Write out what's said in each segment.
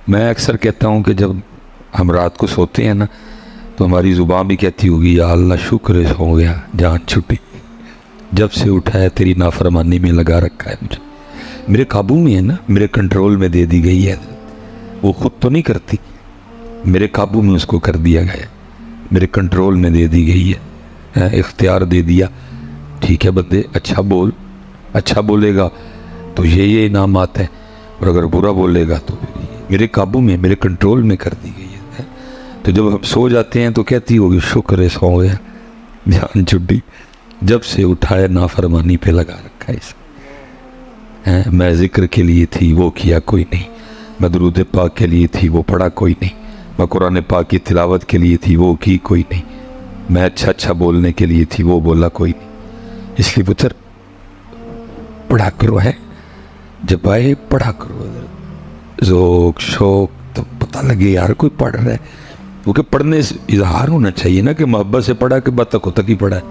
میں اکثر کہتا ہوں کہ جب ہم رات کو سوتے ہیں نا تو ہماری زبان بھی کہتی ہوگی یا اللہ شکر ہے ہو گیا جان چھٹی، جب سے اٹھا ہے تیری نافرمانی میں لگا رکھا ہے مجھے، میرے قابو میں ہے نا، میرے کنٹرول میں دے دی گئی ہے، وہ خود تو نہیں کرتی، میرے قابو میں اس کو کر دیا گیا ہے، میرے کنٹرول میں دے دی گئی ہے، اختیار دے دیا۔ ٹھیک ہے بندے، اچھا بول، اچھا بولے گا تو یہ انعامات ہیں، اور اگر برا بولے گا تو پھر میرے قابو میں، میرے کنٹرول میں کر دی گئی ہے۔ تو جب ہم سو جاتے ہیں تو کہتی ہوگی شکر ہے سو گیا جان چھٹی، جب سے اٹھایا نافرمانی پہ لگا رکھا ہے اس میں ذکر کے لیے تھی وہ کیا کوئی نہیں، میں درود پاک کے لیے تھی وہ پڑھا کوئی نہیں، میں قرآن پاک کی تلاوت کے لیے تھی وہ کی کوئی نہیں، میں اچھا اچھا بولنے کے لیے تھی وہ بولا کوئی نہیں۔ اس لیے پتر پڑھا کرو ہے، جب آئے پڑھا کرو، ذوق شوق تو پتہ لگے یار کوئی پڑھ رہا ہے، کیونکہ پڑھنے سے اظہار ہونا چاہیے نا کہ محبت سے پڑھا کہ بد تک ہی پڑھا ہے،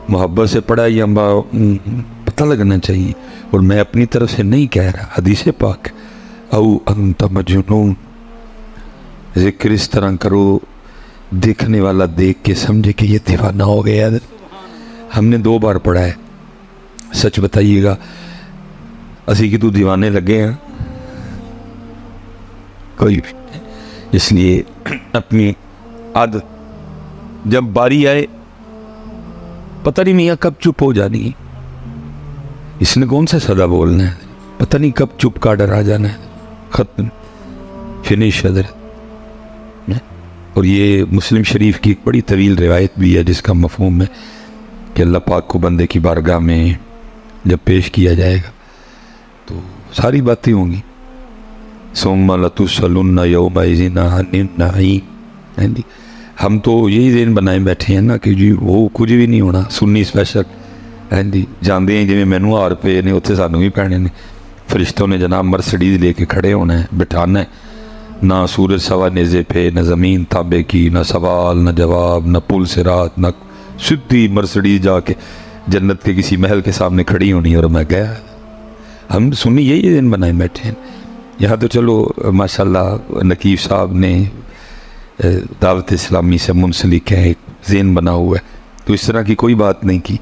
محبت سے پڑھا یا پتہ لگنا چاہیے۔ اور میں اپنی طرف سے نہیں کہہ رہا، حدیث پاک او انت مجنون، ذکر اس طرح کرو دیکھنے والا دیکھ کے سمجھے کہ یہ دیوانہ ہو گیا۔ ہم نے 2 بار پڑھا ہے، سچ بتائیے گا اسی کی تو دیوانے لگے ہیں کوئی بھی، اس لیے اپنی عادت جب باری آئے پتہ نہیں میاں کب چپ ہو جانی ہے، اس نے کون سا صدا بولنا ہے، پتہ نہیں کب چپ کا ڈر آ جانا ہے، ختم فنش حضرت۔ اور یہ مسلم شریف کی ایک بڑی طویل روایت بھی ہے جس کا مفہوم ہے کہ اللہ پاک کو بندے کی بارگاہ میں جب پیش کیا جائے گا تو ساری باتیں ہوں گی، ثم لتسألن یومئذ عن النعیم۔ ہم تو یہی ذہن بنائے بیٹھے ہیں نا کہ جی وہ کچھ بھی نہیں ہونا، سنی اسپیشل جاندے ہیں جی مینو ہار پہ نے اتنے سانوں بھی پینے نے، فرشتوں نے جناب مرسڈیز لے کے کھڑے ہونا ہے، بٹھانا ہے، نہ سورج سوا نیزے پہ، نہ زمین تابے کی، نہ سوال نہ جواب، نہ پل صراط، نہ سدھی مرسڈیز جا کے جنت کے کسی محل کے سامنے کھڑی ہونی، اور میں گیا۔ ہم سنی یہی دن بنائے بیٹھے ہیں۔ یہاں تو چلو ماشاءاللہ نقیب صاحب نے دعوت اسلامی سے منسلک ہے، ایک ذہن بنا ہوا ہے، تو اس طرح کی کوئی بات نہیں کی،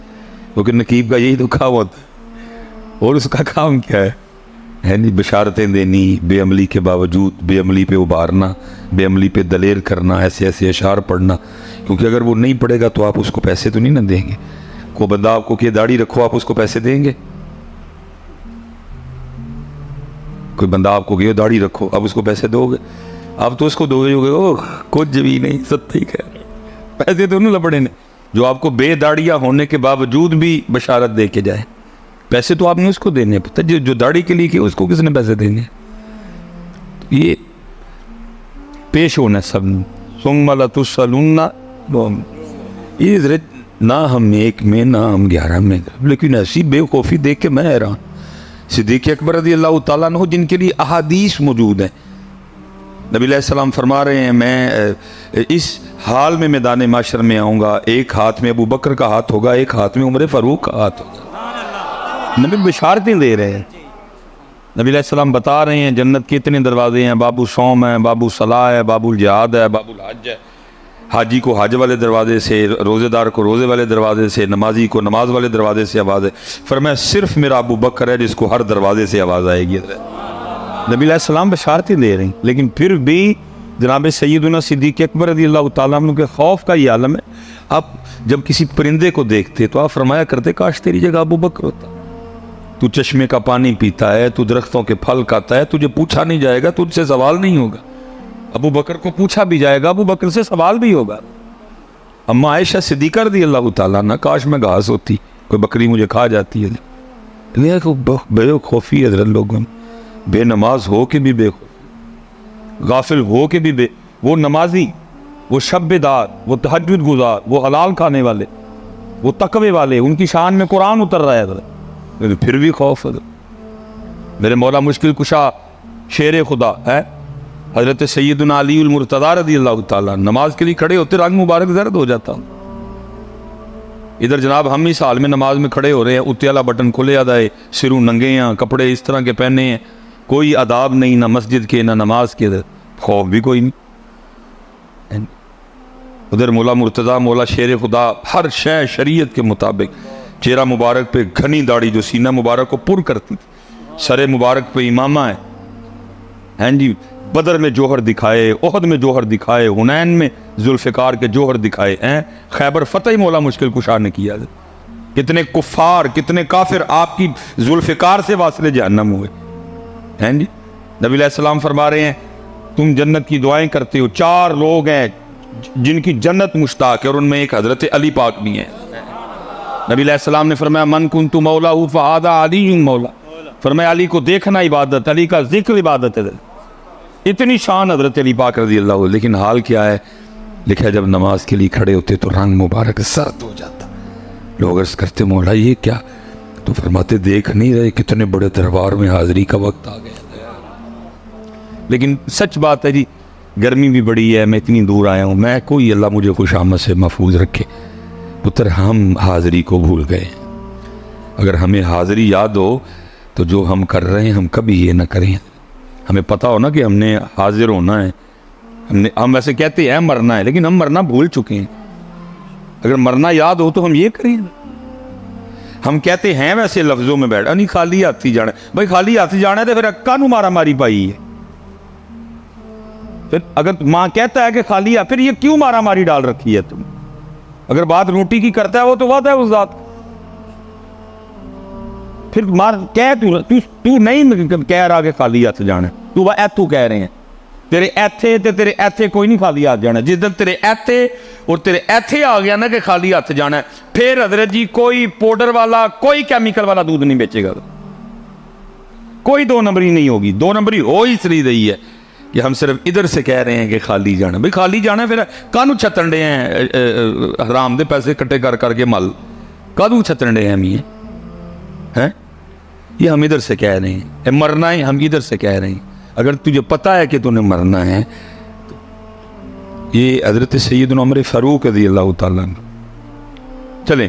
کیونکہ نقیب کا یہی تو کام ہوتا ہے، اور اس کا کام کیا ہے جی بشارتیں دینی، بے عملی کے باوجود بے عملی پہ ابھارنا، بے عملی پہ دلیر کرنا، ایسے ایسے اشعار پڑھنا، کیونکہ اگر وہ نہیں پڑھے گا تو آپ اس کو پیسے تو نہیں نہ دیں گے۔ کوئی بندہ آپ کو کہ داڑھی رکھو، آپ اس کو پیسے دیں گے؟ کوئی بندہ آپ کو کہ داڑھی رکھو، آپ اس کو پیسے دو گے؟ آپ تو اس کو دو گے اوہ کچھ بھی نہیں، سچی کہہ رہے ہیں، پیسے تو نہیں لپڑے نے جو آپ کو بے داڑھیاں ہونے کے باوجود بھی بشارت دے کے جائے، پیسے تو آپ نے اس کو دینے، پتہ جو داڑھی کے لیے کہ اس کو کس نے پیسے دینے؟ یہ پیش ہونا سب ثم لتسألن، نہ ہم 1 میں نہ ہم 11 میں، لیکن ایسی بے خوفی دیکھ کے میں حیران۔ صدیق اکبر رضی اللہ تعالیٰ عنہ جن کے لیے احادیث موجود ہیں، نبی علیہ السلام فرما رہے ہیں میں اس حال میں میدان معاشر میں آؤں گا، ایک ہاتھ میں ابو بکر کا ہاتھ ہوگا، ایک ہاتھ میں عمر فاروق کا ہاتھ ہوگا۔ نبی بشارتیں دے رہے ہیں، نبی علیہ السلام بتا رہے ہیں جنت کے اتنے دروازے ہیں، باب الصوم ہے، باب الصلاۃ ہے، باب الجہاد ہے، باب الحج ہے، حاجی کو حج والے دروازے سے، روزے دار کو روزے والے دروازے سے، نمازی کو نماز والے دروازے سے آواز ہے۔ فرمایا صرف میرا ابو بکر ہے جس کو ہر دروازے سے آواز آئے گی۔ نبی علیہ السلام بشارتیں دے رہے ہیں، لیکن پھر بھی جناب سیدنا صدیق اکبر رضی اللہ تعالیٰ عنہ کے خوف کا یہ عالم ہے۔ آپ جب کسی پرندے کو دیکھتے تو آپ فرمایا کرتے کاش تیری جگہ ابو بکر ہوتا، تو چشمے کا پانی پیتا ہے، تو درختوں کے پھل کھاتا ہے، تجھے پوچھا نہیں جائے گا، تجھ سے سوال نہیں ہوگا۔ ابو بکر کو پوچھا بھی جائے گا، ابو بکر سے سوال بھی ہوگا۔ اما عائشہ صدیقہ رضی اللہ تعالیٰ عنہ، کاش میں گھاس ہوتی، کوئی بکری مجھے کھا جاتی ہے۔ بے خوفی حضرت لوگوں، بے نماز ہو کے بھی بے خوفی، غافل ہو کے بھی وہ نمازی، وہ شب بیدار، وہ تہجد گزار، وہ حلال کھانے والے، وہ تقوی والے، ان کی شان میں قرآن اتر رہا ہے حضرت، پھر بھی خوف حضرت۔ میرے مولا مشکل کشا شیر خدا ہے حضرت سیدنا علی المرتضیٰ رضی اللہ تعالیٰ، نماز کے لیے کھڑے ہوتے رنگ مبارک زرد ہو جاتا ہوں۔ ادھر جناب ہم اس حال میں نماز میں کھڑے ہو رہے ہیں، اتے والا بٹن کھلے آدھا ہے، سروں ننگے ہیں، کپڑے اس طرح کے پہنے ہیں، کوئی آداب نہیں، نہ مسجد کے نہ نماز کے، خوف بھی کوئی نہیں. ادھر مولا مرتضیٰ، مولا شیر خدا، ہر شے شریعت کے مطابق. چہرہ مبارک پہ گھنی داڑھی جو سینہ مبارک کو پر کرتی تھی، سر مبارک پہ امامہ ہے. ہیں جی، بدر میں جوہر دکھائے، احد میں جوہر دکھائے، حنین میں ذوالفقار کے جوہر دکھائے ہیں. خیبر فتح مولا مشکل کشا نے کیا. کتنے کفار، کتنے کافر آپ کی ذوالفقار سے واصل جہنم ہوئے ہیں جی. نبی علیہ السلام فرما رہے ہیں تم جنت کی دعائیں کرتے ہو، 4 لوگ ہیں جن کی جنت مشتاق ہے، اور ان میں ایک حضرت علی پاک بھی ہیں. نبی علیہ السلام نے فرمایا من کنت مولا فہذا علی مولا. فرمایا علی کو دیکھنا عبادت، علی کا ذکر عبادت ہے. اتنی شان حضرت علی پاک رضی اللہ عنہ. لیکن حال کیا ہے؟ لکھا جب نماز کے لیے کھڑے ہوتے تو رنگ مبارک سرد ہو جاتا. لوگ عرض کرتے مولا یہ کیا؟ تو فرماتے دیکھ نہیں رہے کتنے بڑے دربار میں حاضری کا وقت آ گیا. لیکن سچ بات ہے جی، گرمی بھی بڑی ہے، میں اتنی دور آیا ہوں، میں کوئی اللہ مجھے خوش آمد سے محفوظ رکھے. پتر ہم حاضری کو بھول گئے. اگر ہمیں حاضری یاد ہو تو جو ہم کر رہے ہیں ہم کبھی یہ نہ کریں. ہمیں پتہ ہو نا کہ ہم نے حاضر ہونا ہے. ہم ایسے کہتے ہیں مرنا ہے، لیکن ہم مرنا بھول چکے ہیں. اگر مرنا یاد ہو تو ہم یہ کریں. ہم کہتے ہیں ویسے لفظوں میں بیٹھا نہیں خالی ہاتھی جانا ہے. بھائی خالی ہاتھی جانا ہے تو پھر اکا نو مارا ماری پائی ہے. پھر اگر ماں کہتا ہے کہ خالی ہے، پھر یہ کیوں مارا ماری ڈال رکھی ہے تم؟ اگر بات روٹی کی کرتا ہے وہ تو بات ہے اس ذات. پھر مار کہہ تو نہیں کہہ رہا کہ خالی ہاتھ جانا ہے، تو ایتھو کہہ رہے ہیں تیرے ایتھے تے تیرے ایتھے کوئی نہیں خالی ہاتھ جانا. جس دن تیرے ایتھے اور تیرے ایتھے آ گیا نا کہ خالی ہاتھ جانا ہے، پھر حضرت جی کوئی پاؤڈر والا، کوئی کیمیکل والا دودھ نہیں بیچے گا. کوئی 2 نمبری نہیں ہوگی. 2 نمبری ہو ہی سری رہی ہے کہ ہم صرف ادھر سے کہہ رہے ہیں کہ خالی جانا. بھئی خالی جانا ہے، پھر کانو چھتن ڈے ہیں حرام دے پیسے کٹے کر کے مل کانو چھتن ڈے ہیں ہم ہیں. یہ ہم ادھر سے کہہ رہے ہیں مرنا ہے، ہم ادھر سے کہہ رہے ہیں. اگر تجھے پتا ہے کہ تو نے مرنا ہے. یہ حضرت سیدنا عمر فاروق رضی اللہ تعالیٰ عنہ، چلیں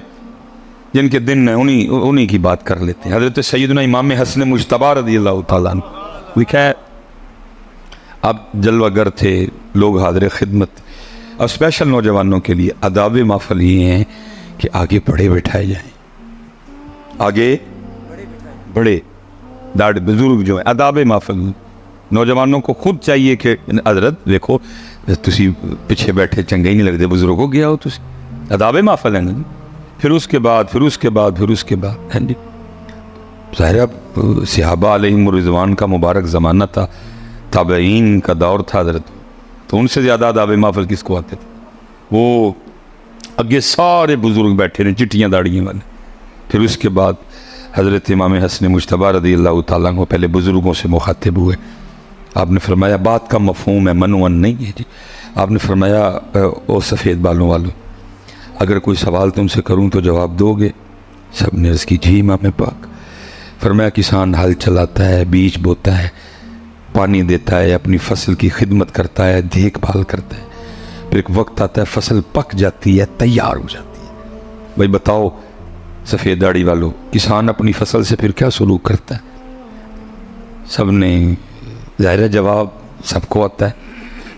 جن کے دن ہیں انہی کی بات کر لیتے ہیں. حضرت سیدنا امام حسن مجتبی رضی اللہ تعالیٰ عنہ لکھا ہے اب جلوہ گر تھے، لوگ حاضر خدمت، اور اسپیشل نوجوانوں کے لیے آداب محفل یہ ہیں کہ آگے بڑے بٹھائے جائیں. آگے بڑے داڑھ بزرگ جو ہیں آداب محفل. نوجوانوں کو خود چاہیے کہ حضرت دیکھو تسی پیچھے بیٹھے چنگے ہی نہیں لگتے، بزرگوں گیا ہو تسی. آداب محفل ہیں. پھر اس کے بعد ہیں جی ظاہر صحابہ علیہم الرضوان کا مبارک زمانہ تھا، تابعین کا دور تھا حضرت، تو ان سے زیادہ آداب محفل کس کو آتے تھے؟ وہ اگے سارے بزرگ بیٹھے رہے چٹیاں داڑیاں والے. پھر اس کے بعد حضرت امام حسن مجتبی رضی اللہ تعالیٰ عنہ پہلے بزرگوں سے مخاطب ہوئے. آپ نے فرمایا بات کا مفہوم ہے، منوان نہیں ہے جی. آپ نے فرمایا او سفید بالوں والوں، اگر کوئی سوال تم سے کروں تو جواب دو گے؟ سب نے عرض کی جی امام پاک. فرمایا کسان ہل چلاتا ہے، بیج بوتا ہے، پانی دیتا ہے، اپنی فصل کی خدمت کرتا ہے، دیکھ بھال کرتا ہے، پھر ایک وقت آتا ہے فصل پک جاتی ہے، تیار ہو جاتی ہے. بھائی بتاؤ سفید داڑھی والوں، کسان اپنی فصل سے پھر کیا سلوک کرتا ہے؟ سب نے ظاہر جواب سب کو آتا ہے.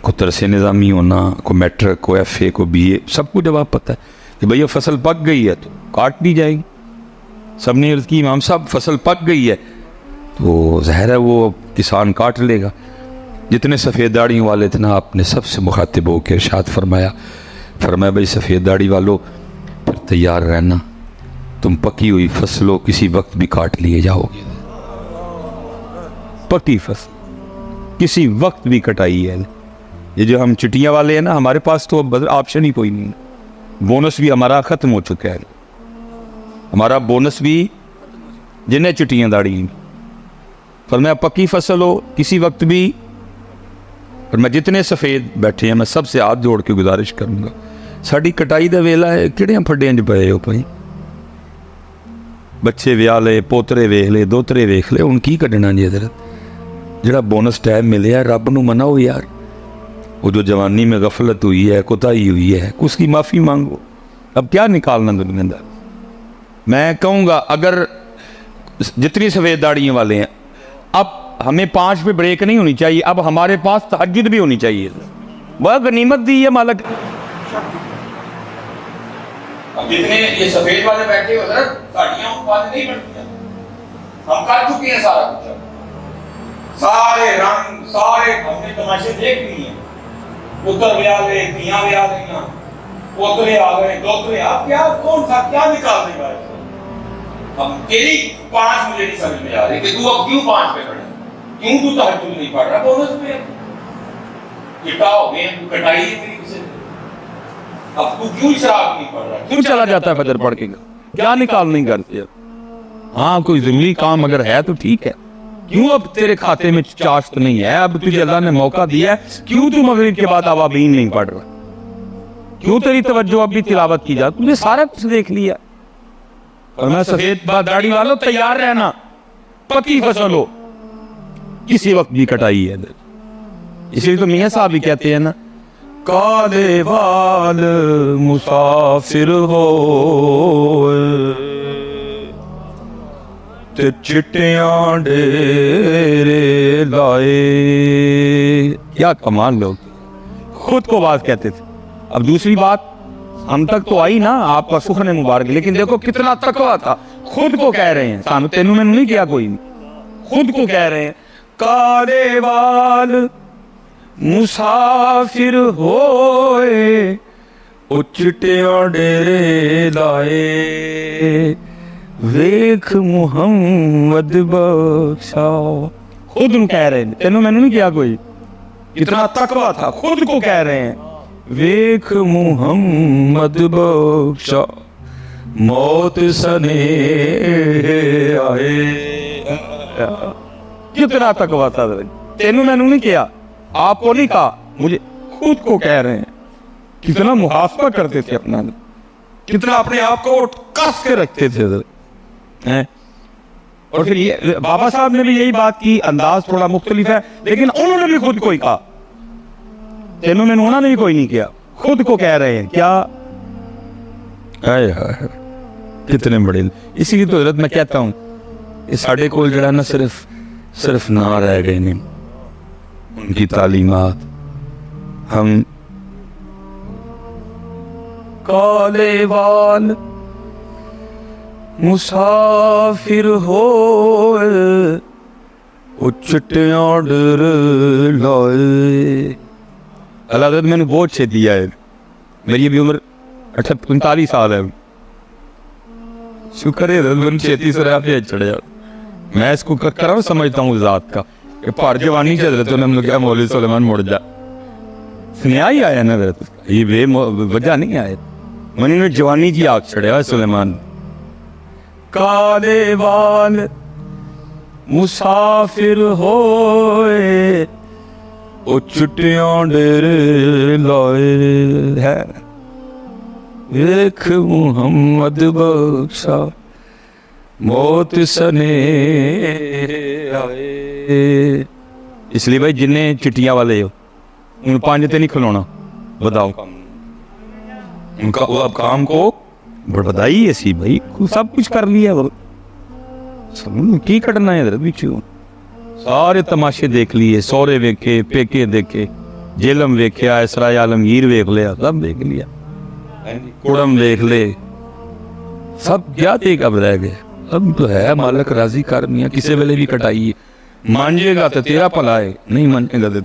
کو ترس نظامی ہونا، کو میٹرک، کو ایف اے، کو بی اے، سب کو جواب پتہ ہے کہ بھئی فصل پک گئی ہے تو کاٹ دی جائے گی. سب نے عرض کی امام صاحب فصل پک گئی ہے تو ظاہر ہے وہ کسان کاٹ لے گا. جتنے سفید داڑھیوں والے تھے نا آپ نے سب سے مخاطب ہو کے ارشاد فرمایا بھئی سفید داڑھی والو پھر تیار رہنا، تم پکی ہوئی فصلوں کسی وقت بھی کاٹ لیے جاؤ گے. پکی فصل کسی وقت بھی کٹائی ہے. یہ جو ہم چٹیاں والے ہیں نا، ہمارے پاس تو آپشن ہی کوئی نہیں. بونس بھی ہمارا ختم ہو چکا ہے. ہمارا بونس بھی جنہیں چٹیاں داڑھی ہیں. فرمایا پکی فصل ہو کسی وقت بھی. اور میں جتنے سفید بیٹھے ہیں میں سب سے ہاتھ جوڑ کے گزارش کروں گا، ساڑی کٹائی دا ویلا ہے کہڑے پھڈیاں چ پئے ہو پئی. بچے ویاہ لے، پوترے ویخ لے، دوترے ویخ لے، ان کی کڈنا جی حضرت. جڑا بونس ٹائم ملے ہے رب نو مناؤ یار. وہ جو جوانی میں غفلت ہوئی ہے، کوتاہی ہوئی ہے، اس کی معافی مانگو. اب کیا نکالنا دنیا دار. میں کہوں گا اگر جتنی سفید داڑیوں والے ہیں اب ہمیں 5 پہ بریک نہیں ہونی چاہیے. اب ہمارے پاس تہجد بھی ہونی چاہیے. وہ غنیمت دی ہے مالک. اب جتنے یہ سفید والے بیٹھے ہو حضرت ساڑیاں بات نہیں بنتی ہیں. ہم کر چکے ہیں سارا کچھ. سارے رنگ سارے ہم نے تماشے دیکھ لیے ہیں. اتر ویا لے دیاں ویا لیں پوترے آ گئے دوترے. آپ کیا کون سا کیا نکال دے گا؟ اب تیری 5 مجھے نہیں سمجھ میں آ رہی کہ تو اب کیوں 5 پہ کھڑے, کیوں تو تہجد نہیں پڑھ رہا؟ بونس پہ چٹا ہو گئے, کٹائی تیری کسے, اب تو کیوں شراب نہیں پڑھ رہا, کیوں چلا جاتا ہے فجر پڑھ کے؟ کیا نکال نہیں کرتے؟ ہاں کوئی ضروری کام اگر ہے تو ٹھیک ہے, کیوں اب تیرے کھاتے میں چاشت نہیں ہے؟ اب تجھے اللہ نے موقع دیا ہے, کیوں تو مغرب کے بعد اوابین نہیں پڑھ رہا؟ کیوں تیری توجہ اب بھی تلاوت کی جاتی؟ تم نے سارا کچھ دیکھ لیا. اور میں سفید داڑھی والوں تیار رہنا, پکی فصل ہو کسی وقت بھی کٹائی ہے. اس لیے تو میاں صاحب بھی کہتے ہیں نا, کالے وال مسافر ہو تے چٹیاں ڈیرے لائے. کیا کمال لوگ, خود کو بات کہتے تھے. اب دوسری بات ہم تک تو آئی نا آپ کا سخن مبارک, لیکن دیکھو کتنا تقویٰ تھا. خود کو کہہ رہے ہیں, سانو تینوں میں نہیں کیا کوئی, خود کو کہہ رہے ہیں کالے وال مسافر ہوئے او چٹیاں ڈیرے لائے ویکھ محمد بخشا. خود کہہ رہے ہیں, تینوں میں نہیں کیا کوئی. کتنا تقویٰ تھا, خود کو کہہ رہے ہیں ویکھ محمد بخشا موت سنے آئے. کتنا تقویٰ تھا, تینوں میں نہیں کیا, آپ کو نہیں کہا, مجھے خود کو کہہ رہے ہیں. کتنا محاسبہ کرتے تھے اپنا, کتنا اپنے آپ کو کس کے رکھتے تھے. اور پھر یہ بابا صاحب نے بھی یہی بات کی, انداز تھوڑا مختلف ہے لیکن انہوں نے بھی خود کو ہی کہا. تینوں میں انہوں نے بھی کوئی نہیں کیا, خود کو کہہ رہے ہیں. کیا کتنے بڑے. اسی لیے تو حضرت میں کہتا ہوں کہ ساڑھے کول جڑا نا صرف نہ رہ گئے نہیں, ان کی تعلیمات. ہم کالے وال مسافر ہوئے او چٹیاں ڈیرے لائے. اللہ حضرت میں نے بہت چھے دیا ہے, میری ابھی عمر 45 سال ہے. شکر ہے حضرت میں 36 سال آپ چڑھ جاؤ. میں اس کو کرم سمجھتا ہوں ذات کا کہ پار جوانی سے حضرت نے ہم لوگ کیا مولوی سلیمان مڑ جا سنیا ہی آیا نا حضرت, یہ بے وجہ نہیں آئے. منی نے جوانی کی آگ چڑھیا سلیمان. کالے وال مسافر ہوئے او چٹیاں ڈیرے لائے ہے ویکھ محمد بخشا موت سنے آئے. اس لیے بھائی جنہیں چٹیاں والے ہو ان 5 تے نہیں کھلونا, بتاؤ ان کا وہ اب کام کو بڑھائی ایسی بھائی سب کچھ کر لیا. کی کٹنا ہے حضرت بیچو, سارے تماشے دیکھ لیے, سورے ویکھے, پیکے دیکھے, جیلم ویکھیا, اسرائے عالمگیر ویکھ لیا, سب دیکھ لیا, کوڑم دیکھ لے, سب کیا دیکھ اب رہ گئے. اب تو ہے مالک راضی کر میاں, کسی ویلے بھی کٹائیے. مانجے گا تو تیرا پلا ہے, نہیں مانجے گا تو.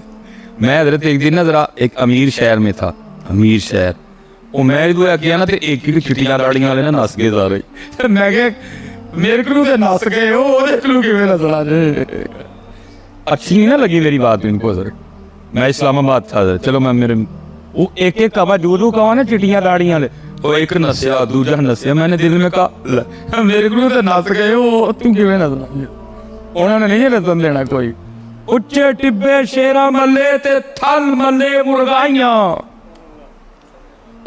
میں حضرت ایک دن نا ذرا ایک امیر شہر میں تھا, امیر شہر, وہ میں دو کیا نا تو ایک ہی چھٹیاں لاڑیاں والے نا نس گئے سارے. میں کہ میرے کو نس گئے وہ دیکھ لوں کہ میرا سڑا جائے. اچھی نہیں نہ لگی میری بات ان کو سر. میں اسلام آباد تھا, چلو میں میرے وہ ایک ایک کہا جو کہا نا چٹیاں لاڑیاں والے, وہ ایک نسیا دوجا نسیا. میں نے دل میں کہا میرے کو تو نس گئے وہ تم کیویں نسنا. انہوں نے نہیں نسن دینا کوئی. اچے ٹبے شیرا ملے تے تھل ملے مرغائیاں,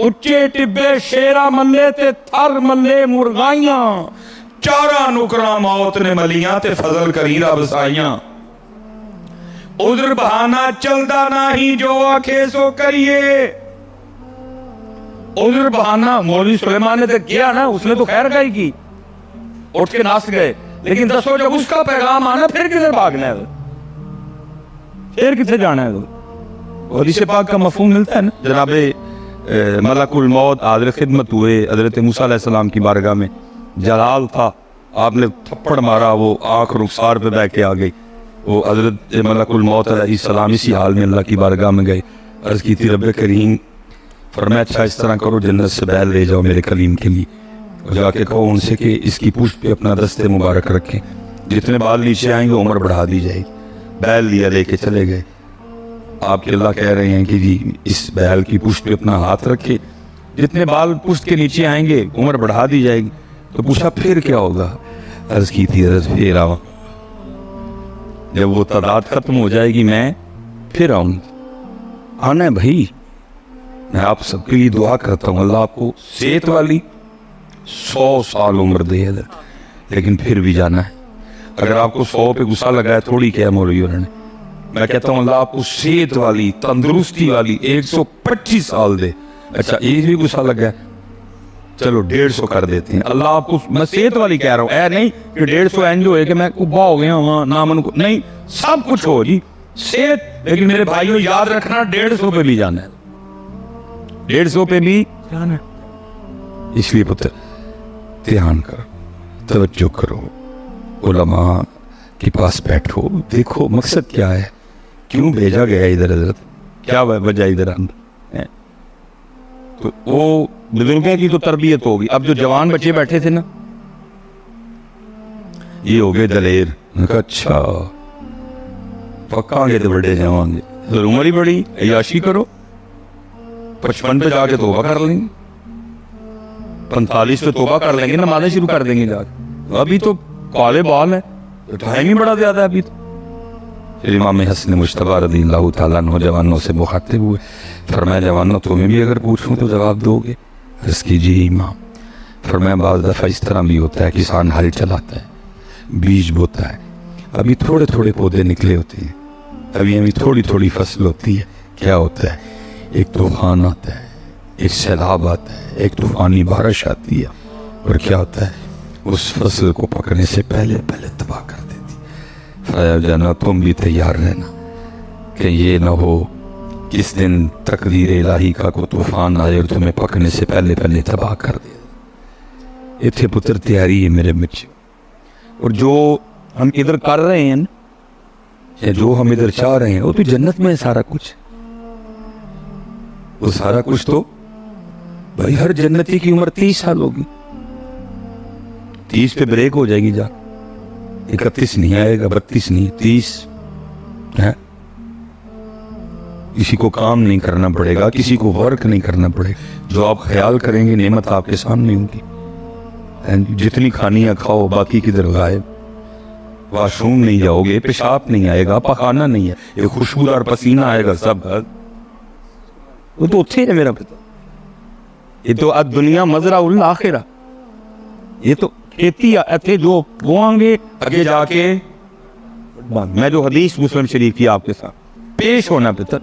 اچے ٹبے شیرا ملے تے تھل ملے مرغائیاں, چارہ نکراں موت نے ملیاں تے فضل کریرہ بسائیاں. عذر بہانہ چلدا نہیں جو آکھے سو کریے. عذر بہانہ مولوی سلیمان نے تو کیا نا, اس نے تو خیر گائی کی, اٹھ کے ناس گئے, لیکن دسو جب اس کا پیغام آنا پھر کدھر بھاگنا ہے. پھر کتنے جانا ہے؟ حدیث پاک کا مفہوم ملتا ہے نا. جناب ملک الموت حاضر خدمت ہوئے حضرت موسیٰ علیہ السلام کی بارگاہ میں. جلال تھا, آپ نے تھپڑ مارا, وہ آنکھ رخسار پہ بہ کے آ گئی. وہ حضرت ملک الموت علیہ السلام اسی حال میں اللہ کی بارگاہ میں گئے. عرض کی تھی رب کریم, فرمایا اچھا اس طرح کرو جنت سے بیل لے جاؤ میرے کلیم کے لیے, اور جا کے کہو ان سے کہ اس کی پشت پہ اپنا دست مبارک رکھیں, جتنے بال نیچے آئیں گے عمر بڑھا دی جائے گی. بیل لیا, لے کے چلے گئے. آپ کے اللہ کہہ رہے ہیں کہ جی اس بیل کی پشت پہ اپنا ہاتھ رکھے, جتنے بال پشت کے نیچے آئیں گے عمر بڑھا دی جائے گی. تو پوچھا پھر کیا ہوگا؟ عرض کی تھی حضرت پھر آؤں, جب وہ تعداد ختم ہو جائے گی میں پھر آؤں. آنا ہے بھائی, میں آپ سب کے لیے دعا کرتا ہوں اللہ آپ کو صحت والی 100 سال عمر دے حضرت, لیکن پھر بھی جانا ہے. اگر آپ کو 100 پہ غصہ لگا ہے تھوڑی کیا مولوی انہوں نے, میں کہتا ہوں اللہ آپ کو صحت والی تندرستی والی 125 سال دے. اچھا ایک بھی غصہ لگا ہے, چلو 150 کر دیتے ہیں. اللہ آپ کو, میں صحت والی کہہ رہا ہوں, اے نہیں کہ 150 اینج ہوئے کہ میں کبا ہو گیا ہوں نامن کو, نہیں سب کچھ ہو جی صحت. لیکن میرے بھائیوں یاد رکھنا 150 پہ بھی جانا ہے, 150 پہ بھی جانا ہے. اس لیے پتر دھیان کرو, توجہ کرو, علماء کے پاس بیٹھو, دیکھو مقصد کیا ہے, کیوں بھیجا گیا ادھر حضرت, کیا وجہ ادھر اندر. تو وہ بزرگوں کی تو تربیت ہوگی. اب جو جوان بچے بیٹھے تھے نا یہ ہو گئے دلیر. اچھا پکا گے تو بڑے جوان گے, عمر ہی بڑی, عیاشی کرو, 55 پہ جا کے توبہ کر لیں گے, 45 پہ توبہ کر لیں گے, نمازیں شروع کر دیں گے جا کے. ابھی تو کالے بال ہے, ٹائم ہی بڑا زیادہ ہے ابھی تو. پھر امام حسن مجتبی رضی اللہ تعالیٰ عنہ جوانوں سے مخاطب ہوئے, فرمایا جوانوں تمہیں بھی اگر پوچھوں تو جواب دو گے؟ عرض کی جی امام. فرمایا بعض دفعہ اس طرح بھی ہوتا ہے, کسان ہل چلاتا ہے, بیج بوتا ہے, ابھی تھوڑے تھوڑے پودے نکلے ہوتے ہیں, ابھی تھوڑی تھوڑی فصل ہوتی ہے. کیا ہوتا ہے, ایک طوفان آتا ہے, ایک سیلاب آتا ہے, ایک طوفانی بارش آتی ہے, اور کیا ہوتا ہے اس فصل کو پکنے سے پہلے تباہ کر دیتی. فرمایا جانا تم بھی تیار رہنا کہ یہ نہ ہو کس دن تقدیر الہی کا کوئی طوفان آئے اور تمہیں پکنے سے پہلے تباہ کر دے. اتنے پتر تیاری ہے میرے بچے. اور جو ہم ادھر کر رہے ہیں یا جو ہم ادھر چاہ رہے ہیں وہ تو جنت میں ہے سارا کچھ. وہ سارا کچھ تو بھائی ہر جنتی کی عمر 30 سال ہوگی, 30 پہ بریک ہو جائے گی, جا 31 نہیں آئے گا, 32 نہیں, 30 ہے. کسی کو کام نہیں کرنا پڑے گا, کسی کو ورک نہیں کرنا پڑے گا, جو آپ خیال کریں گے نعمت آپ کے سامنے ہوگی. جتنی کھانی ہے کھاؤ, باقی کدھر غائب. واش روم نہیں جاؤ گے, پیشاب نہیں آئے گا, پخانا نہیں ہے, یہ خوشبودار پسینہ آئے گا, سب وہ تو اتھے ہے میرا پتا. یہ تو دنیا مزرعہ الآخرہ, یہ تو کھیتی ہے جو بوئیں گے آگے جا کے. میں جو حدیث مسلم شریف کی آپ کے ساتھ پیش ہونا پتر,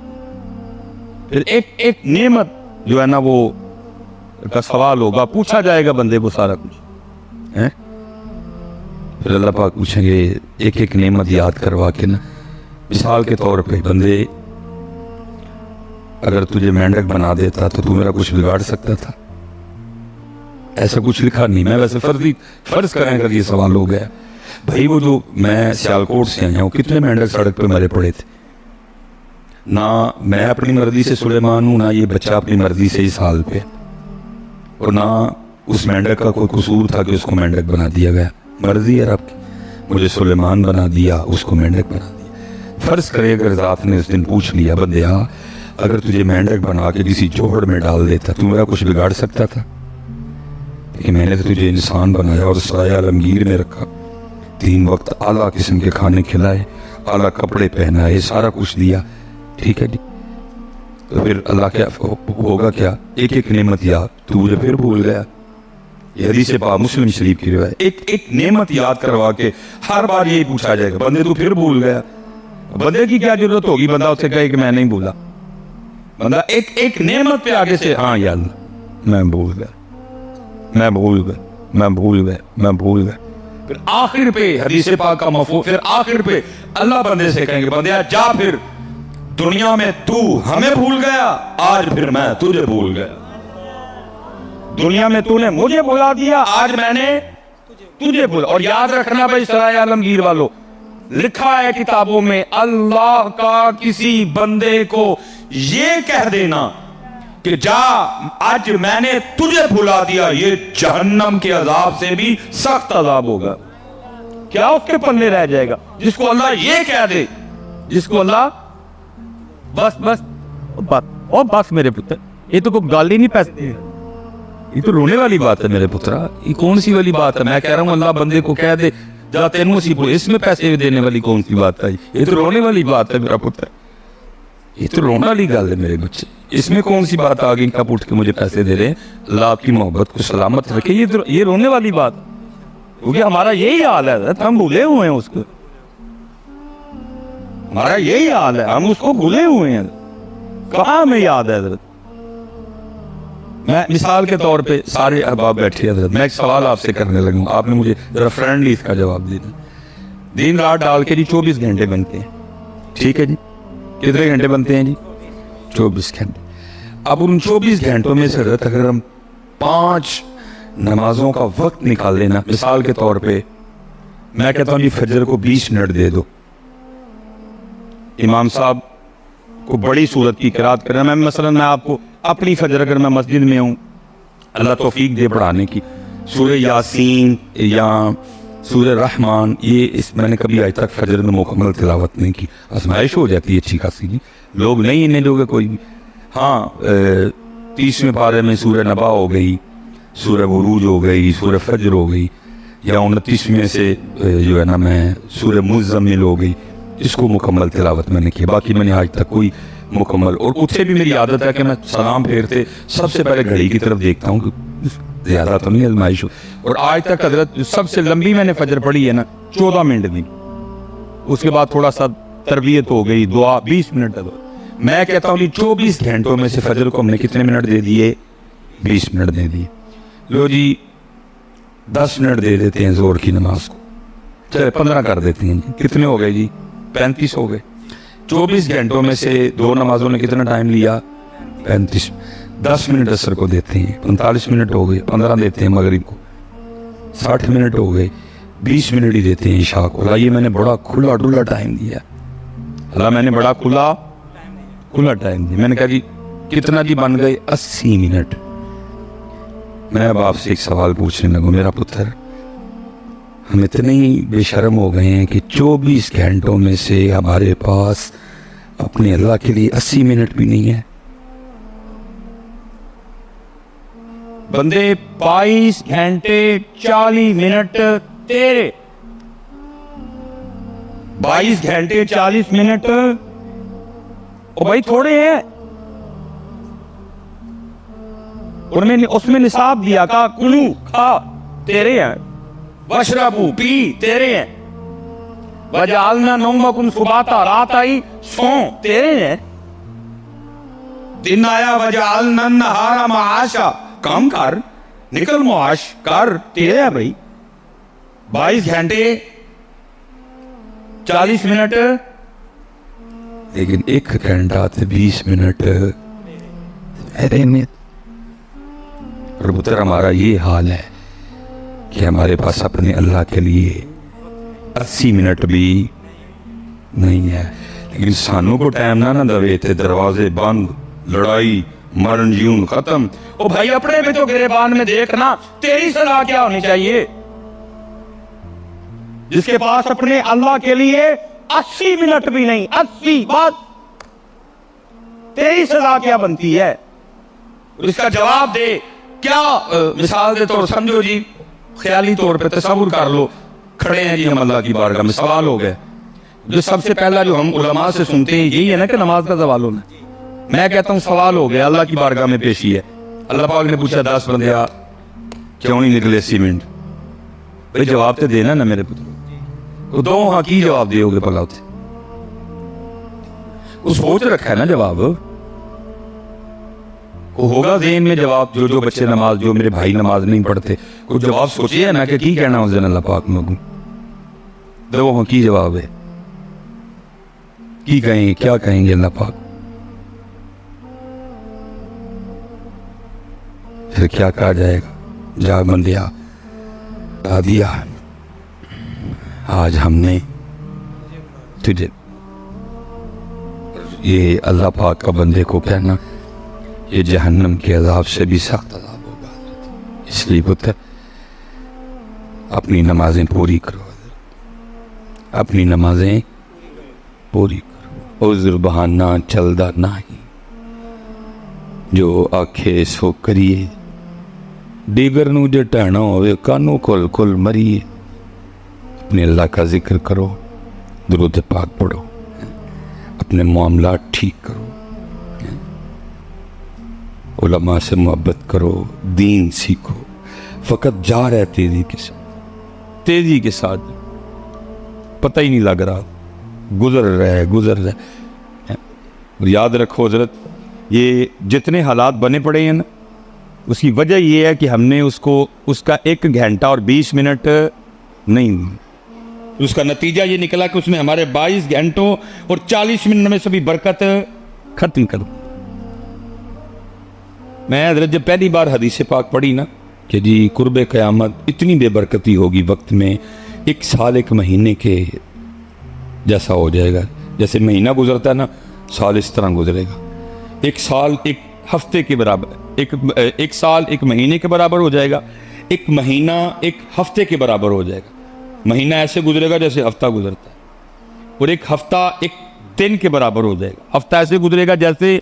پھر ایک نعمت جو ہے نا وہ کا سوال ہوگا, پوچھا جائے گا بندے کو سارا کچھ. پھر اللہ پاک پوچھیں گے ایک نعمت یاد کروا کے نا. مثال کے طور پہ بندے اگر تجھے مینڈک بنا دیتا تو میرا کچھ بگاڑ سکتا تھا؟ ایسا کچھ لکھا نہیں. میں ویسے فرض کریں اگر یہ سوال ہو گیا, بھائی وہ جو میں سیالکوٹ سے آیا ہوں کتنے مینڈک سڑک پہ مرے پڑے تھے. نہ میں اپنی مرضی سے سلیمان ہوں, نہ یہ بچہ اپنی مرضی سے اس حال پہ, اور نہ اس مینڈک کا کوئی قصور تھا کہ اس کو مینڈک بنا دیا گیا. مرضی ہے رب کی, مجھے سلیمان بنا دیا, اس کو مینڈک بنا دیا. فرض کرے اگر ذات نے اس دن پوچھ لیا بندیا اگر تجھے مینڈک بنا کے کسی جوہڑ میں ڈال دیتا تو میرا کچھ بگاڑ سکتا تھا؟ کہ میں نے تو تجھے انسان بنایا اور سایہ عالمگیر میں رکھا, 3 وقت اعلیٰ قسم کے کھانے کھلائے, اعلیٰ کپڑے پہنائے, سارا کچھ دیا, ٹھیک ہے جی. تو پھر اللہ کیا ہوگا, کیا ایک نعمت یاد تو مجھے پھر بھول گیا. یہ حدیث پاک مسلم شریف کی روایت. ایک نعمت یاد کروا کے ہر بار یہی پوچھا جائے گا, بندے تو پھر بھول گیا. بندے کی کیا ضرورت ہوگی بندہ اسے کہے کہ میں نہیں بھولا. بندہ ایک نعمت پہ آگے سے ہاں یا اللہ میں بھول گیا, میں بھول گیا, میں بھول گیا, میں بھول گیا. پھر آخر پہ حدیث پاک کا مفہوم, پھر آخر پہ اللہ بندے سے کہیں گے بندے جا پھر دنیا میں تو ہمیں بھول گیا، آج پھر میں تجھے بھول گیا. دنیا میں تو نے مجھے بھلا دیا، آج میں نے تجھے بھولا. اور یاد رکھنا بھائی سرائے عالمگیر والوں، لکھا ہے کتابوں میں، اللہ کا کسی بندے کو یہ کہہ دینا کہ جا آج میں نے تجھے بھلا دیا، یہ جہنم کے عذاب سے بھی سخت عذاب ہوگا. کیا اس کے پلے رہ جائے گا جس کو اللہ یہ کہہ دے، جس کو اللہ بس میرے پتر، یہ تو کوئی گال ہی نہیں پیسے، یہ تو رونے والی بات ہے میرے پترا. یہ کون سی والی بات ہے؟ میں کہہ رہا ہوں اللہ بندے کو کہہ دے جا تینوں سی بولے، اس میں پیسے دینے والی کون سی بات ہے؟ یہ تو رونے والی بات ہے میرا پتر، یہ تو رونے والی گل ہے میرے بچے. اس میں کون سی بات آگے کب اٹھ کے مجھے پیسے دے رہے ہیں؟ اللہ آپ کی محبت کو سلامت رکھے. یہ رونے والی بات، کیونکہ ہمارا یہی حال ہے، ہم بھولے ہوئے ہیں اس کو. ہمارا یہی حال ہے، ہم اس کو بھولے ہوئے ہیں. کہاں ہمیں یاد ہے حضرت؟ میں مثال کے طور پہ سارے احباب بیٹھے حضرت، میں ایک سوال آپ سے کرنے لگوں، آپ نے مجھے ذرا فرینڈلی اس کا جواب دینا. دن رات ڈال کے جی 24 گھنٹے بنتے ہیں، ٹھیک ہے جی؟ کتنے گھنٹے بنتے ہیں جی؟ 24 گھنٹے. اب ان 24 گھنٹوں میں سے حضرت اگر ہم 5 نمازوں کا وقت نکال لینا، مثال کے طور پہ میں کہتا ہوں جی فجر کو 20 منٹ دے دو، امام صاحب کو بڑی صورت کی قرات کرنا. میں مثلا میں آپ کو اپنی فجر اگر میں مسجد میں ہوں، اللہ توفیق دے پڑھانے کی، سورہ یاسین یا سورہ رحمان، یہ میں نے کبھی آج تک فجر میں مکمل تلاوت نہیں کی. آزمائش ہو جاتی ہے اچھی خاصی جی، لوگ نہیں انہیں لوگ کوئی بھی. ہاں 30ویں پارے میں سورہ نبا ہو گئی، سورہ بروج ہو گئی، سورہ فجر ہو گئی، یا 29ویں سے جو ہے نا میں سورہ مزمل ہو گئی، اس کو مکمل تلاوت میں نے کی. باقی میں نے آج تک کوئی مکمل، اور اسے بھی میری عادت ہے کہ میں سلام پھیرتے سب سے پہلے گھڑی کی طرف دیکھتا ہوں کہ زیادہ تو نہیں آزمائش ہو. اور آج تک حضرت سب سے لمبی میں نے فجر پڑھی ہے نا 14 منٹ دی، اس کے بعد تھوڑا سا تربیت ہو گئی، دعا 20 منٹ. میں کہتا ہوں 24 گھنٹوں میں سے فجر کو ہم نے کتنے منٹ دے دیے؟ 20 منٹ دے دیے. لو جی 10 منٹ دے دیتے ہیں زور کی نماز کو، چلے 15 کر دیتے ہیں جی. کتنے ہو گئے جی؟ 35 ہو گئے. 24 گھنٹوں میں سے 2 نمازوں نے کتنا ٹائم لیا؟ 35. 10 منٹ عصر کو دیتے ہیں، 45 منٹ ہو گئے. 15 دیتے ہیں مغرب کو، 60 منٹ ہو گئے. 20 منٹ ہی دیتے ہیں عشاء کو. اللہ یہ میں نے بڑا کھلا ڈلا ٹائم دیا، اللہ میں نے بڑا کھلا ٹائم دیا. میں نے کہا جی کتنا جی؟ بن گئے 80 منٹ. میں اب آپ سے ایک سوال پوچھنے لگوں میرا پتر، ہم اتنے ہی بے شرم ہو گئے ہیں کہ 24 گھنٹوں میں سے ہمارے پاس اپنے اللہ کے لیے 80 منٹ بھی نہیں ہے. بندے 22 گھنٹے 40 منٹ تیرے، 22 گھنٹے 40 منٹ او بھائی تھوڑے ہیں. اس میں نصاب دیا، کہا کلو کھا تیرے ہیں، وشربو پی تیرے ہیں، وجعلنا نومکم سباتا رات آئی سو تیرے ہیں، دن آیا وجعلنا النہار معاشا کام کر نکل معاش کر تیرے ہیں بھائی. 22 گھنٹے 40 منٹ، لیکن 1 گھنٹہ 20 منٹ اور پتر ہمارا یہ حال ہے کہ ہمارے پاس اپنے اللہ کے لیے 80 منٹ بھی نہیں ہے. لیکن سانوں کو ٹائم نہ دوے تھے، دروازے بند، لڑائی مرن جیون ختم. او بھائی اپنے میں تو گریبان میں دیکھنا تیری سزا کیا ہونی چاہیے. جس کے پاس اپنے اللہ کے لیے 80 منٹ بھی نہیں، 80 بات، تیری سزا کیا بنتی ہے؟ اس کا جواب دے. کیا مثال دے طور سمجھو جی، خیالی طور پہ تصور کر لو کھڑے ہیں جی ہم اللہ کی بارگاہ میں، سوال ہو گئے. جو سب سے پہلا جو ہم علماء سے سنتے ہیں یہی ہے نا کہ نماز کا سوال ہونا. میں کہتا ہوں سوال ہو گیا، اللہ کی بارگاہ میں پیشی ہے. اللہ پاک نے پوچھا 10 بندے کیوں نہیں نکلے 80 منٹ؟ بھائی جواب تو دینا نا میرے پتر، دو ہاں کی جواب دے ہوگے پگا ہوتے کو سوچ رکھا ہے نا جواب کو ہوگا ذہن میں جواب. جو بچے نماز، جو میرے بھائی نماز نہیں پڑھتے، کچھ جواب سوچے ہے نا کہ کی کہنا اس دن اللہ پاک میں دو ہاں کی جواب ہے. کی کہیں کیا کہیں گے اللہ پاک؟ پھر کیا کہا جائے گا؟ جا بندیا بتا دیا آج ہم نے تجھے. یہ اللہ پاک کا بندے کو کہنا یہ جہنم کے عذاب سے بھی سخت عذاب ہوگا. اس لیے پتر اپنی نمازیں پوری کرو، اپنی نمازیں پوری کرو. عذر بہانہ چلدا نہیں، جو آکھے سو کریے. دیگر نو جے ٹہنا ہوئے کانوں کل کل مریے. اپنے اللہ کا ذکر کرو، درود پاک پڑھو، اپنے معاملات ٹھیک کرو، علماء سے محبت کرو، دین سیکھو. فقط جا رہے تیزی کے ساتھ پتہ ہی نہیں لگ رہا، گزر رہے. اور یاد رکھو حضرت، یہ جتنے حالات بنے پڑے ہیں نا، اس کی وجہ یہ ہے کہ ہم نے اس کا 1 گھنٹہ اور 20 منٹ نہیں، اس کا نتیجہ یہ نکلا کہ اس نے ہمارے 22 گھنٹوں اور 40 منٹ میں سے بھی برکت ختم کر. میں حضرت جب پہلی بار حدیث پاک پڑھی نا کہ جی قرب قیامت اتنی بے برکتی ہوگی وقت میں، 1 سال 1 مہینے کے جیسا ہو جائے گا. جیسے مہینہ گزرتا ہے نا، سال اس طرح گزرے گا. 1 سال 1 ہفتے کے برابر، 1 سال 1 مہینے کے برابر ہو جائے گا. 1 مہینہ 1 ہفتے کے برابر ہو جائے گا. مہینہ ایسے گزرے گا جیسے ہفتہ گزرتا ہے، اور 1 ہفتہ 1 دن کے برابر ہو جائے گا. ہفتہ ایسے گزرے گا جیسے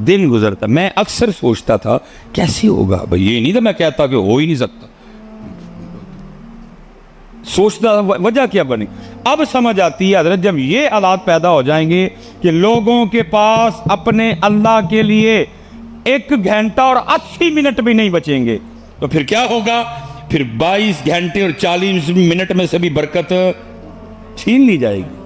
دن گزرتا. میں اکثر سوچتا تھا کیسے ہوگا بھائی، یہ نہیں تھا میں کہتا کہ ہو ہی نہیں سکتا، سوچتا وجہ کیا بنی. اب سمجھ آتی ہے حضرت، جب یہ حالات پیدا ہو جائیں گے کہ لوگوں کے پاس اپنے اللہ کے لیے 1 گھنٹہ اور 80 منٹ بھی نہیں بچیں گے، تو پھر کیا ہوگا؟ پھر 22 گھنٹے اور 40 منٹ میں سے بھی برکت چھین لی جائے گی.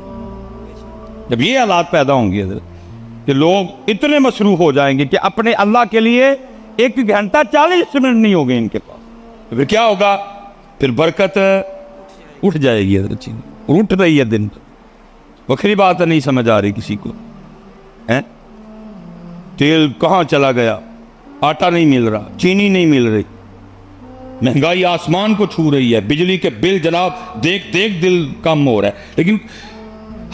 جب یہ حالات پیدا ہوں گے حضرت کہ لوگ اتنے مصروف ہو جائیں گے کہ اپنے اللہ کے لیے 1 گھنٹہ 40 منٹ نہیں ہوگے ان کے پاس، تو پھر کیا ہوگا؟ پھر برکت اٹھ جائے گی حضرت. اور اٹھ رہی ہے دن پر. وکری بات نہیں سمجھ آ رہی کسی کو. تیل کہاں چلا گیا، آٹا نہیں مل رہا، چینی نہیں مل رہی، مہنگائی آسمان کو چھو رہی ہے، بجلی کے بل جناب دیکھ دیکھ دل کم ہو رہا ہے. لیکن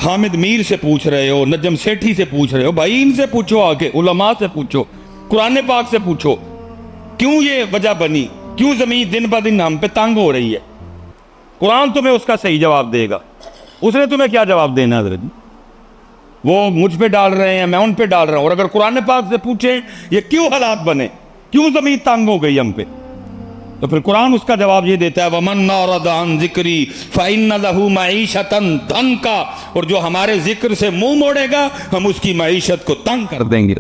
حامد میر سے پوچھ رہے ہو، نجم سیٹھی سے پوچھ رہے ہو، بھائی ان سے پوچھو، آگے علماء سے پوچھو، قرآن پاک سے پوچھو، کیوں یہ وجہ بنی، کیوں زمین دن بہ دن ہم پہ تنگ ہو رہی ہے. قرآن تمہیں اس کا صحیح جواب دے گا. اس نے تمہیں کیا جواب دینا حضرت؟ وہ مجھ پہ ڈال رہے ہیں، میں ان پہ ڈال رہا ہوں. اور اگر قرآن پاک سے پوچھیں یہ کیوں حالات بنے، کیوں زمین تنگ ہو گئی ہم پہ، تو پھر قرآن اس کا جواب یہ دیتا ہے وَمَنْ أَعْرَضَ عَنْ ذِكْرِي فَإِنَّ لَهُ مَعِيشَةً ضَنْكًا، اور جو ہمارے ذکر سے منہ موڑے گا ہم اس کی معیشت کو تنگ کر دیں گے.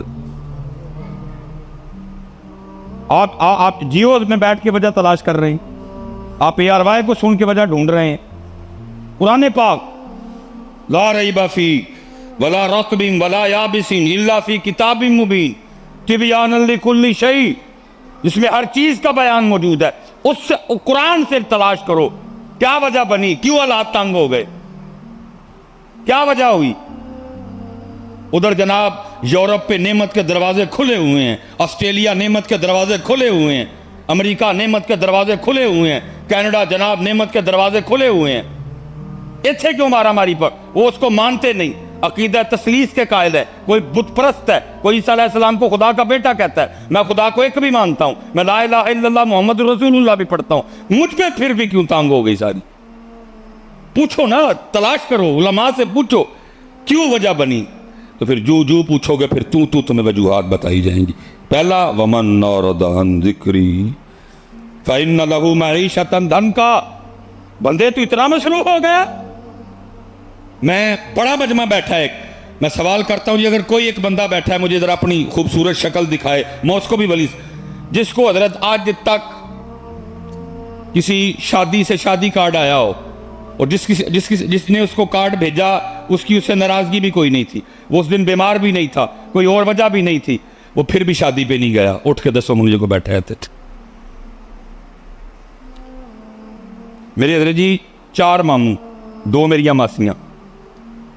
آپ جیوز میں بیٹھ کے وجہ تلاش کر رہے ہیں، آپ ARY کو سن کے وجہ ڈھونڈ رہے ہیں. قرآن پاک لا ریب فی ولا رطب ولا یابس الا فی کتاب مبین تبیانا لکل شیء، جس میں ہر چیز کا بیان موجود ہے. اس سے قرآن سے تلاش کرو کیا وجہ بنی، کیوں حالات تنگ ہو گئے، کیا وجہ ہوئی. ادھر جناب یورپ پہ نعمت کے دروازے کھلے ہوئے ہیں، آسٹریلیا نعمت کے دروازے کھلے ہوئے ہیں، امریکہ نعمت کے دروازے کھلے ہوئے ہیں، کینیڈا جناب نعمت کے دروازے کھلے ہوئے ہیں. اتھے کیوں مارا ماری پر؟ وہ اس کو مانتے نہیں، عقیدہ تثلیث کے قائل ہے، کوئی بت پرست ہے، کوئی عیسیٰ علیہ السلام کو خدا کا بیٹا کہتا ہے. میں خدا کو ایک بھی مانتا ہوں، میں لا الہ الا اللہ محمد رسول اللہ بھی پڑھتا ہوں. مجھ پہ پھر بھی کیوں تانگ ہو گئی ساری؟ پوچھو نا، تلاش کرو، علماء سے پوچھو کیوں وجہ بنی. تو پھر جو پوچھو گے پھر تمہیں وجوہات بتائی جائیں گی. پہلا وَمَنْ أَعْرَضَ عَنْ ذِكْرِي فَإِنَّ لَهُ مَعِيشَةً ضَنْكًا. بندے تو اتنا مصروف ہو گیا. میں بڑا مجمع بیٹھا ہے، میں سوال کرتا ہوں جی اگر کوئی ایک بندہ بیٹھا ہے مجھے ذرا اپنی خوبصورت شکل دکھائے، میں اس کو بھی ولی، جس کو حضرت آج تک کسی شادی سے شادی کارڈ آیا ہو اور جس نے اس کو کارڈ بھیجا اس کی اس سے ناراضگی بھی کوئی نہیں تھی، وہ اس دن بیمار بھی نہیں تھا، کوئی اور وجہ بھی نہیں تھی، وہ پھر بھی شادی پہ نہیں گیا. اٹھ کے 10 مجھے کو بیٹھے رہتے تھے. میرے حضرت جی 4 ماموں، 2 میریاں ماسیاں.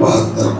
72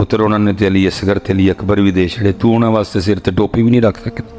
ਪੁੱਤਰ ਉਹਨਾਂ ਨੇ ਤੇ ਅਲੀ ਅਸਗਰ ਤੇ ਅਲੀ ਅਕਬਰ ਵੀ ਦੇ ਛੜੇ, ਤੂੰ ਉਹਨਾਂ ਵਾਸਤੇ ਸਿਰ ਤੇ ਟੋਪੀ ਵੀ ਨਹੀਂ ਰੱਖ ਸਕਦਾ।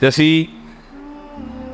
ਤੇ ਅਸੀਂ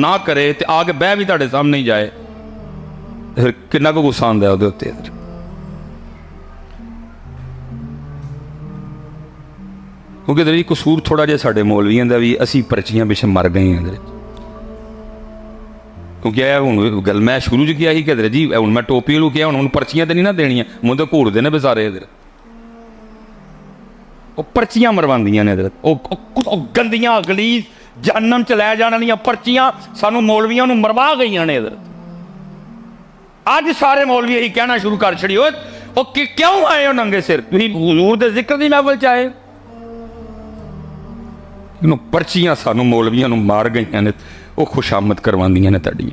ਨਾ ਕਰੇ ਤੇ ਆ ਕੇ ਬਹਿ ਵੀ ਤੁਹਾਡੇ ਸਾਹਮਣੇ ਹੀ ਜਾਏ, ਫਿਰ ਕਿੰਨਾ ਕੁ ਗੁੱਸਾ ਆਉਂਦਾ ਉਹਦੇ ਉੱਤੇ। ਕਿਉਂਕਿ ਇਹਦੇ ਕਸੂਰ ਥੋੜਾ ਜਿਹਾ ਸਾਡੇ ਮੌਲਵੀਆਂ ਦਾ ਵੀ, ਅਸੀਂ ਪਰਚੀਆਂ ਪਿੱਛੇ ਮਰ ਗਏ ਹਾਂ ਇਹਦੇ। ਕਿਉਂਕਿ ਇਹ ਹੁਣ ਗੱਲ ਮੈਂ ਸ਼ੁਰੂ 'ਚ ਕਿਹਾ ਸੀ ਕਿ ਜੀ ਹੁਣ ਮੈਂ ਟੋਪੀ ਨੂੰ ਕਿਹਾ, ਹੁਣ ਪਰਚੀਆਂ ਤੇ ਨਹੀਂ ਨਾ ਦੇਣੀਆਂ, ਮੁੰਡੇ ਤਾਂ ਘੂਰਦੇ ਨੇ ਬਸਾਰੇ ਇਹਦੇ, ਉਹ ਪਰਚੀਆਂ ਮਰਵਾਉਂਦੀਆਂ ਨੇ ਇਹਦੇ, ਉਹ ਗੰਦੀਆਂ ਗਲੀਜ਼ ਜਹੰਨਮ 'ਚ ਲੈ ਜਾਣ ਵਾਲੀਆਂ ਪਰਚੀਆਂ ਸਾਨੂੰ ਮੌਲਵੀਆਂ ਨੂੰ ਮਰਵਾ ਗਈਆਂ ਨੇ ਇਹਦੇ। ਅੱਜ ਸਾਰੇ ਮੌਲਵੀ ਇਹੀ ਕਹਿਣਾ ਸ਼ੁਰੂ ਕਰ ਛੜੀ, ਉਹ ਕਿਉਂ ਆਏ ਹੋ ਨੰਗੇ ਸਿਰ, ਤੁਸੀਂ ਹਜ਼ੂਰ ਦੇ ਜ਼ਿਕਰ ਦੀ ਮਹਿਫਲ 'ਚ ਆਏ। ਇਹਨੂੰ ਪਰਚੀਆਂ ਸਾਨੂੰ ਮੌਲਵੀਆਂ ਨੂੰ ਮਾਰ ਗਈਆਂ ਨੇ, ਉਹ ਖੁਸ਼ਾਮਦ ਕਰਵਾਉਂਦੀਆਂ ਨੇ ਤੁਹਾਡੀ।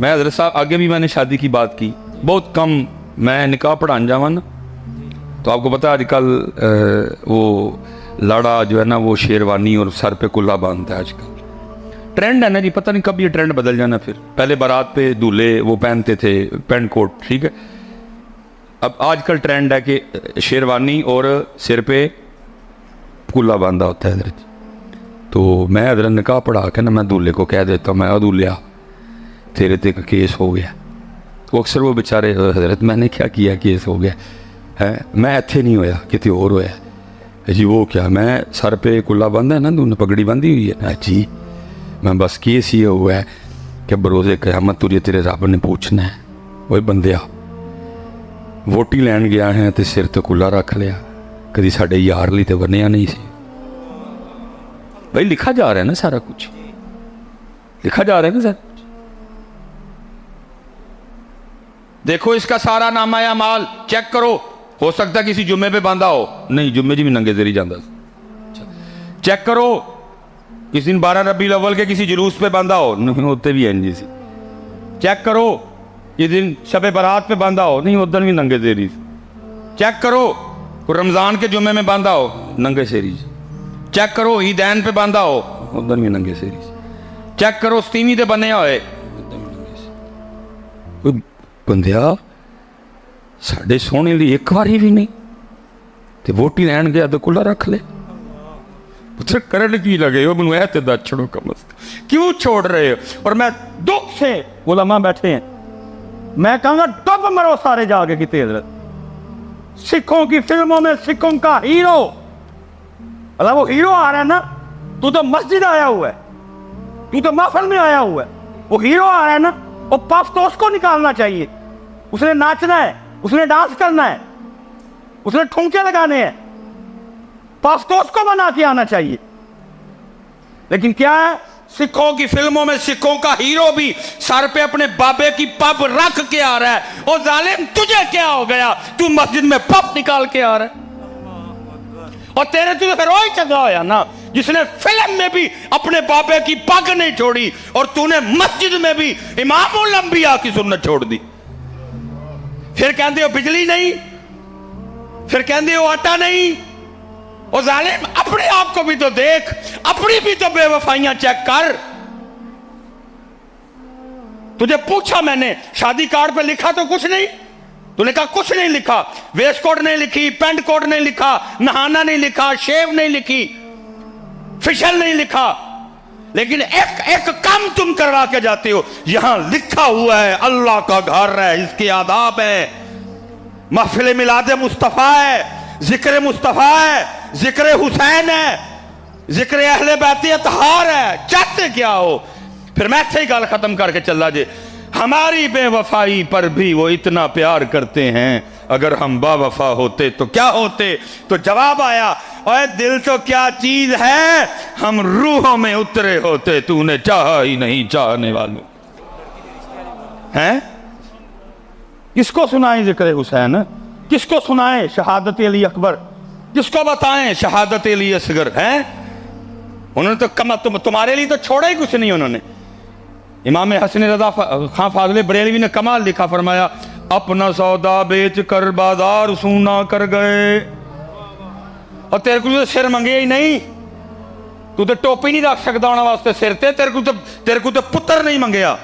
میں حضرت صاحب آگے بھی میں نے شادی کی بات کی, بہت کم میں نکاح پڑھان جاواں نا تو آپ کو پتہ ہے آج کل وہ لاڑا جو ہے نا وہ شیروانی اور سر پہ کلا باندھتا ہے. آج کل ٹرینڈ ہے نا جی, پتہ نہیں کب یہ ٹرینڈ بدل جانا. پھر پہلے بارات پہ دولہے وہ پہنتے تھے پینٹ کوٹ, ٹھیک ہے, اب آج کل ٹرینڈ ہے کہ شیروانی اور سر پہ کلا باندھا ہوتا ہے حضرت. تو میں حضرت نکاح پڑھا کے نا میں دولہے کو کہہ دیتا ہوں, میں دولہا تیرے تے کا کیس ہو گیا. وہ اکثر وہ بیچارے حضرت میں نے کیا کیس ہو گیا ہے, میں ایتھے نہیں ہویا کتے اور ہویا جی. وہ کیا میں سر پہ کلا باندھا ہے نا, تو پگڑی باندھی ہوئی ہے جی. میں بس کیس یہ ہوا ہے کہ بروز قیامت تجھے تیرے رب نے پوچھنا ہے, وہ بندیا ووٹی لین گیا ہے تو سر تے کلا رکھ لیا, کدی ساڈے یار لی تے بنیا نہیں سی. بھائی لکھا جا رہا ہے نا سارا کچھ, لکھا جا رہا ہے نا سر. دیکھو اس کا سارا نامہ اعمال چیک کرو, ہو سکتا ہے کسی جمعے پہ باندھا ہو, نہیں جمعے جی بھی ننگے زیری جاندہ. چیک کرو کسی دن 12 ربیع الاول کے کسی جلوس پہ باندھا ہو, نہیں ہوتے بھی ہیں جی سی. چیک کرو یہ دن شب برات پہ باندھا ہو, نہیں ادھر بھی ننگے زیری. چیک کرو رمضان کے جمعے میں باندھا ہو, ننگے سیری. چیک کرو عیدین پہ باندھا ہو, ادھر بھی ننگے سیری. چیک کرو ستیمی تے بنے ہوئے, بندیا ساڑھے سونے لی ایک باری بھی نہیں تے ووٹی لین گیا تو کلا رکھ لے. پتر کرن کی لگے ہو, منو ایتے دا چھڑو کم از کم کیوں چھوڑ رہے ہو. اور میں دکھ سے علماء بیٹھے ہیں, میں کہوں گا ڈب مرو سارے جا کے کتے حضرت. سکھوں کی فلموں میں سکھوں کا ہیرو, اللہ وہ ہیرو آ رہا ہے نا, تو مسجد آیا ہوا ہے, تو محفل میں آیا ہوا ہے, وہ ہیرو آ رہا ہے نا, وہ پف تو اس کو نکالنا چاہیے. اس نے ناچنا ہے, اس نے ڈانس کرنا ہے, اس نے ٹھمکے لگانے ہیں, پف تو اس کو بنا کے آنا چاہیے. لیکن کیا ہے, سکھوں کی فلموں میں سکھوں کا ہیرو بھی سر پہ اپنے بابے کی پپ رکھ کے آ رہا ہے. اور ظالم تجھے کیا ہو گیا, تو مسجد میں پپ نکال کے آ رہا ہے. اور تیرے تو پھر وہی چنگا ہویا نا جس نے فلم میں بھی اپنے بابے کی پگ نہیں چھوڑی, اور تو نے مسجد میں بھی امام الانبیاء کی سنت چھوڑ دی. پھر کہندے ہو بجلی نہیں, پھر کہندے ہو آٹا نہیں. اور ظالم اپنے آپ کو بھی تو دیکھ, اپنی بھی تو بے وفائیاں چیک کر. تجھے پوچھا میں نے شادی کارڈ پہ لکھا تو کچھ نہیں, تو نے کہا کچھ نہیں لکھا, ویسٹ کوٹ نہیں لکھی, پینٹ کوٹ نہیں لکھا, نہانا نہیں لکھا, شیو نہیں لکھی, فشل نہیں لکھا. لیکن ایک کام تم کروا کے جاتے ہو, یہاں لکھا ہوا ہے اللہ کا گھر ہے, اس کے آداب ہے, محفل میلاد مصطفیٰ ہے, ذکر مصطفیٰ ہے, ذکر حسین ہے, ذکر اہل بیت اطہار ہے. چاہتے کیا ہو؟ پھر میں تھے گال ختم کر کے چلا جے, ہماری بے وفائی پر بھی وہ اتنا پیار کرتے ہیں, اگر ہم با وفا ہوتے تو کیا ہوتے. تو جواب آیا, اے دل تو کیا چیز ہے, ہم روحوں میں اترے ہوتے, تو نے چاہا ہی نہیں چاہنے والوں ہیں. کس کو سنائیں ذکر حسین, کس کو سنائیں شہادت علی اکبر, کس کو بتائیں شہادت علی اصغر ہیں. انہوں نے تو تمہارے لیے تو چھوڑا ہی کچھ نہیں. انہوں نے امام حسن رضا خان فاضل بریلوی نے کمال لکھا, فرمایا اپنا سودا بیچ کر بازار سونا کر گئے. اور تیرے کو تو سر منگے ہی نہیں, تو ٹوپی نہیں رکھ سکتا ہونا واسطے سر تے, تیرے کو تو پتر نہیں منگیا.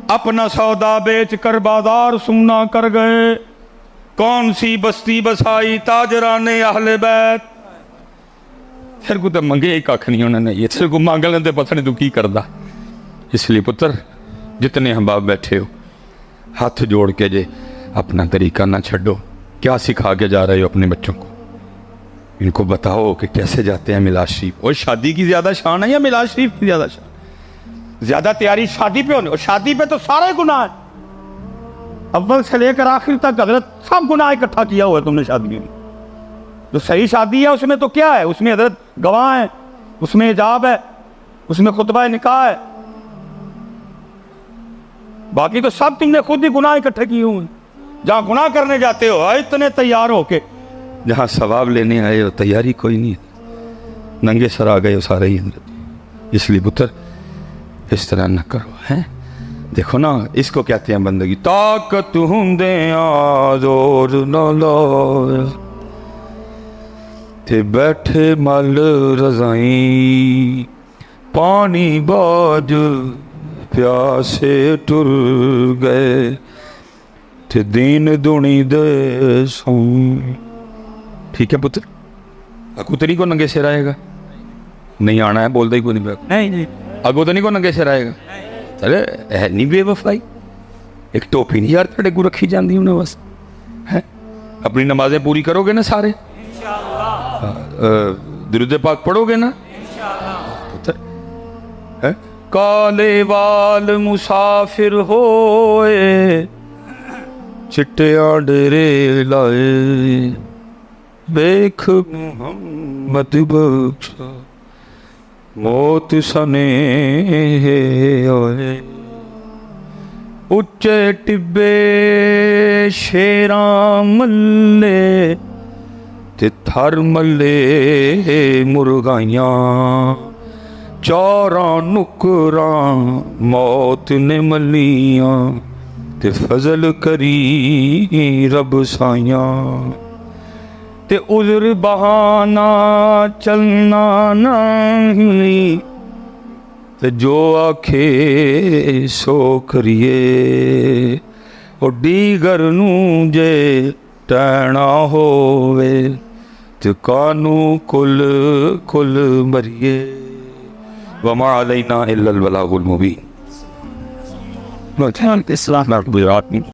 اپنا سودا بیچ کر بازار سونا کر گئے, کون سی بستی بسائی تاجران اہل بیت. تیرے کو تو منگے ہی کھ نہیں انہوں نے, یہ تیرے کو مانگ لیندے پتہ نہیں تو کی کردا. اس لیے پتر جتنے ہم باپ بیٹھے ہو, ہاتھ جوڑ کے جے اپنا طریقہ نہ چھڑو. کیا سکھا کے جا رہے ہو اپنے بچوں کو, ان کو بتاؤ کہ کیسے جاتے ہیں میلاد شریف. اور شادی کی زیادہ شان ہے یا میلاد شریف کی زیادہ شان؟ زیادہ تیاری شادی پہ ہونے, اور شادی پہ تو سارے گناہ ہیں, اول سے لے کر آخر تک حضرت سب گناہ اکٹھا کیا ہوا ہے تم نے شادی میں. جو صحیح شادی ہے اس میں تو کیا ہے, اس میں حضرت گواہ ہیں, اس میں حجاب ہے, اس میں خطبہ نکاح ہے, باقی تو سب تم نے خود ہی گناہ اکٹھے کیے ہوئے. جہاں گناہ کرنے جاتے ہو اتنے تیار ہو کے, جہاں ثواب لینے آئے ہو تیاری کوئی نہیں, ننگے سر آ گئے ہو سارے ہی حضرت. اس لیے پتر اس طرح نہ کرو ہیں, دیکھو نا اس کو کہتے ہیں بندگی. طاقت ہوندیاں زور نہ لایا تے بیٹھے مل رضائیں پانی باج پیاسے ٹر گئے تے دین دنی دے سوں. ٹھیک ہے پتر, اگو تو نہیں کو ننگے سر آئے گا, نہیں آنا ہے بولتا ہی کوئی نہیں پہ, نہیں اگو تو نہیں کو ننگے سر آئے گا. چلے ہے نہیں بے وفائی, ایک ٹوپی نہیں یار تھوڑے کو رکھی جاندی انہیں بس ہے. اپنی نمازیں پوری کرو گے نا سارے, درود پاک پڑھو گے نا پتر. کالے وال مسافر ہوئے چٹیا ڈیرے لائے بیک محمد بخشا موت سنے ہوئے. اچے ٹبے شیراں ملے تے تھر ملے مرغائیاں چاراں نکراں موت نے ملیاں تے فضل کری رب سائیاں. تے عذر بہانہ چلنا نہیں تے جو آکھے سو کریے. او دیگر نوں جے ٹینا ہووے تے کانو کل کل مریے. وما علینا الا البلاغ المبین. اسلام